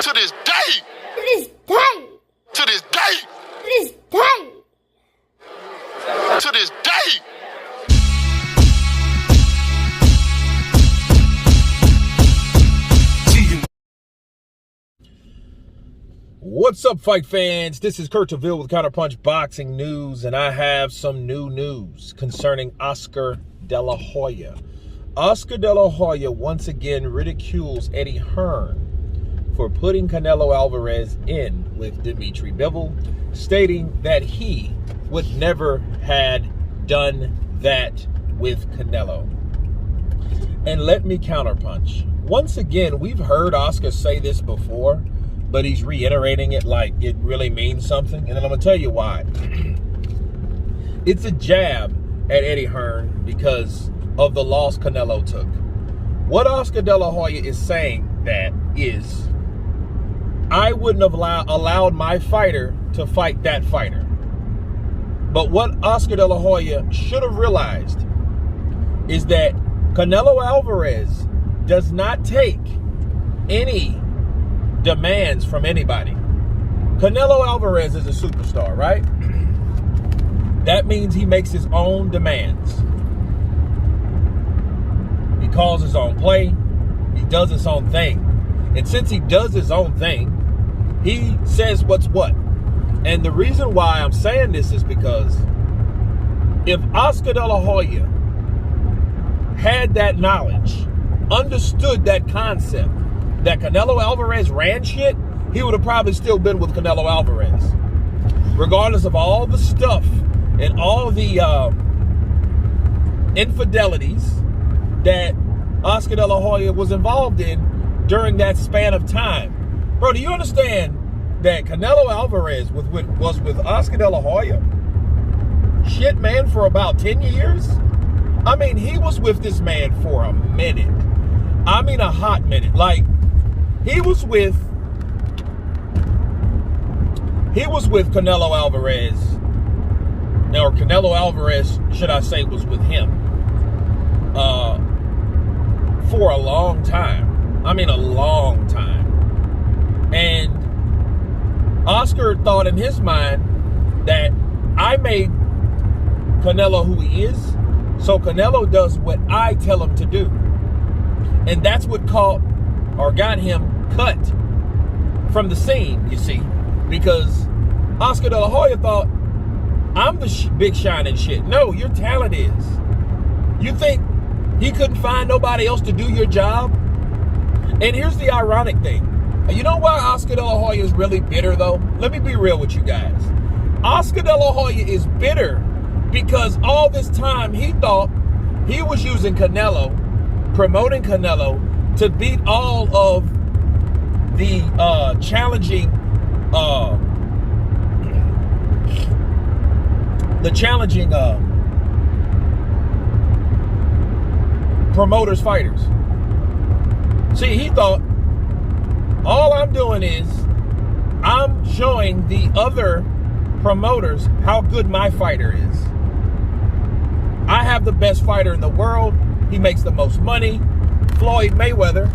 To this day. To this day. To this day. To this day. To this day. What's up, fight fans? This is Kurt Bivol with Counterpunch Boxing News, and I have some new news concerning Oscar Delahoya. Oscar Delahoya once again ridicules Eddie Hearn for putting Canelo Alvarez in with Dimitri Bivol, stating that he would never had done that with Canelo. And let me counterpunch. Once again, we've heard Oscar say this before, but he's reiterating it like it really means something. And then I'm going to tell you why. It's a jab at Eddie Hearn because of the loss Canelo took. What Oscar Delahoya is saying that is, I wouldn't have allowed my fighter to fight that fighter. But what Oscar Delahoya should have realized is that Canelo Alvarez does not take any demands from anybody. Canelo Alvarez is a superstar, right? That means he makes his own demands. He calls his own play. He does his own thing. And since he does his own thing, he says what's what. And the reason why I'm saying this is because if Oscar Delahoya had that knowledge, understood that concept, that Canelo Alvarez ran shit, he would have probably still been with Canelo Alvarez. Regardless of all the stuff and all the infidelities that Oscar Delahoya was involved in during that span of time. Bro, do you understand that Canelo Alvarez was with Oscar Delahoya, shit, man, for about 10 years? I mean, he was with this man for a minute. I mean, a hot minute. Like, he was with Canelo Alvarez, or Canelo Alvarez, should I say, was with him for a long time. I mean, a long time. And Oscar thought in his mind that I made Canelo who he is, so Canelo does what I tell him to do. And that's what got him cut from the scene, you see, because Oscar Delahoya thought, I'm the big shining shit. No, your talent is. You think he couldn't find nobody else to do your job? And here's the ironic thing. You know why Oscar Delahoya is really bitter, though? Let me be real with you guys. Oscar Delahoya is bitter because all this time he thought he was using Canelo, promoting Canelo, to beat all of the challenging promoters, fighters. See, he thought, all I'm doing is I'm showing the other promoters how good my fighter is. I have the best fighter in the world. He makes the most money. Floyd Mayweather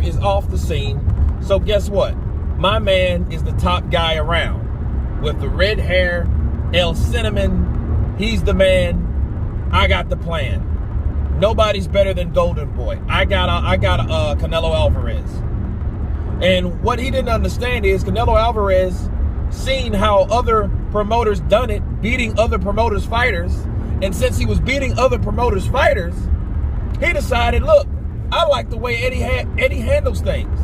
is off the scene. So guess what? My man is the top guy around. With the red hair, El Cinnamon, he's the man. I got the plan. Nobody's better than Golden Boy. I got Canelo Alvarez. And what he didn't understand is Canelo Alvarez seen how other promoters done it, beating other promoters' fighters. And since he was beating other promoters' fighters, he decided, look, I like the way Eddie handles things.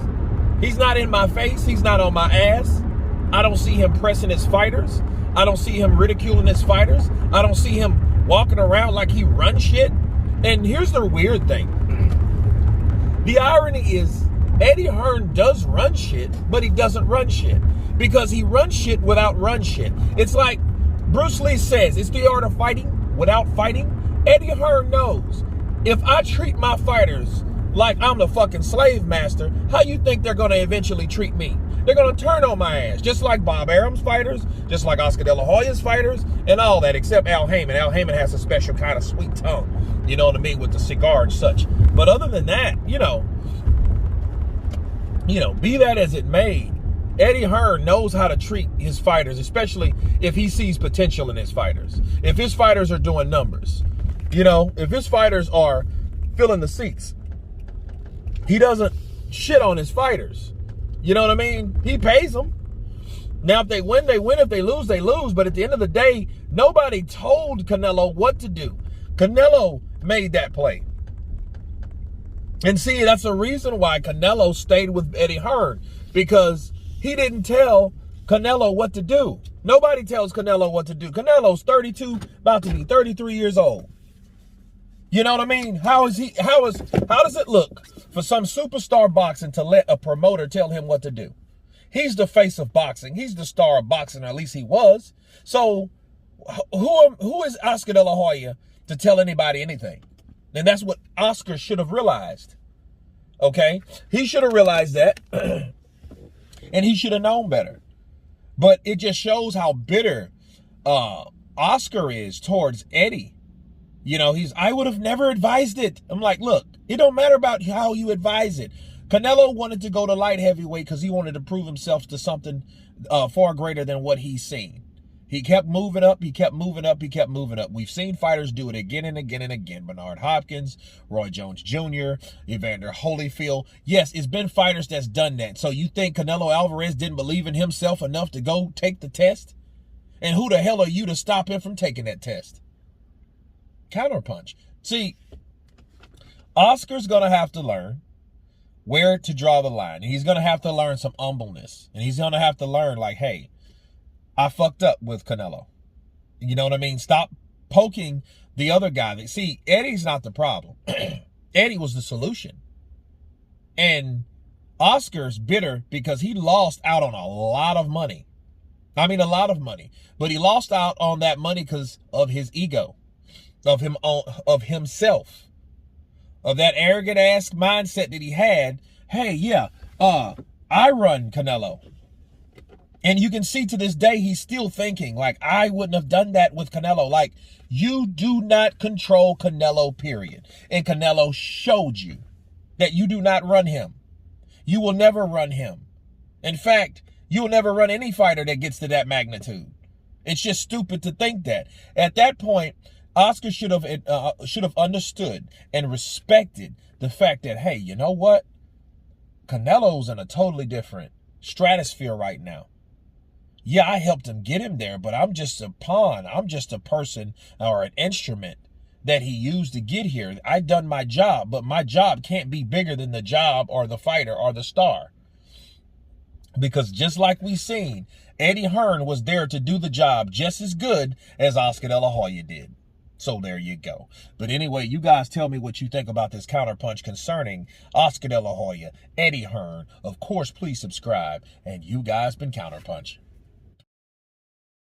He's not in my face. He's not on my ass. I don't see him pressing his fighters. I don't see him ridiculing his fighters. I don't see him walking around like he runs shit. And here's the weird thing. The irony is Eddie Hearn does run shit, but he doesn't run shit because he runs shit without run shit. It's like Bruce Lee says, it's the art of fighting without fighting. Eddie Hearn knows if I treat my fighters like I'm the fucking slave master, how you think they're going to eventually treat me? They're going to turn on my ass, just like Bob Arum's fighters, just like Oscar Delahoya's fighters, and all that, except Al Heyman. Al Heyman has a special kind of sweet tongue. You know what I mean? With the cigar and such. But other than that, be that as it may, Eddie Hearn knows how to treat his fighters, especially if he sees potential in his fighters. If his fighters are doing numbers, if his fighters are filling the seats, he doesn't shit on his fighters. You know what I mean? He pays them. Now, if they win, they win. If they lose, they lose. But at the end of the day, nobody told Canelo what to do. Canelo made that play. And see, that's the reason why Canelo stayed with Eddie Hearn, because he didn't tell Canelo what to do. Nobody tells Canelo what to do. Canelo's 32, about to be 33 years old. You know what I mean? How does it look for some superstar boxing to let a promoter tell him what to do? He's the face of boxing. He's the star of boxing, or at least he was. So who is Oscar De La Hoya to tell anybody anything? And that's what Oscar should have realized. Okay? He should have realized that. And he should have known better. But it just shows how bitter Oscar is towards Eddie. I would have never advised it. I'm like, look, it don't matter about how you advise it. Canelo wanted to go to light heavyweight because he wanted to prove himself to something far greater than what he's seen. He kept moving up. He kept moving up. He kept moving up. We've seen fighters do it again and again and again. Bernard Hopkins, Roy Jones Jr., Evander Holyfield. Yes, it's been fighters that's done that. So you think Canelo Alvarez didn't believe in himself enough to go take the test? And who the hell are you to stop him from taking that test? Counterpunch. See, Oscar's going to have to learn where to draw the line. He's going to have to learn some humbleness. And he's going to have to learn, like, hey, I fucked up with Canelo. You know what I mean? Stop poking the other guy. See, Eddie's not the problem. Eddie was the solution. And Oscar's bitter because he lost out on a lot of money. I mean, a lot of money. But he lost out on that money because of his ego, of himself. Of that arrogant ass mindset that he had. Hey, yeah, I run Canelo. And you can see to this day, he's still thinking, like, I wouldn't have done that with Canelo. Like, you do not control Canelo, period. And Canelo showed you that you do not run him. You will never run him. In fact, you will never run any fighter that gets to that magnitude. It's just stupid to think that. At that point, Oscar should have understood and respected the fact that, hey, you know what? Canelo's in a totally different stratosphere right now. Yeah, I helped him get him there, but I'm just a pawn. I'm just a person or an instrument that he used to get here. I done my job, but my job can't be bigger than the job or the fighter or the star. Because just like we seen, Eddie Hearn was there to do the job just as good as Oscar De La Hoya did. So there you go. But anyway, you guys tell me what you think about this counterpunch concerning Oscar De La Hoya, Eddie Hearn. Of course, please subscribe. And you guys been Counterpunch.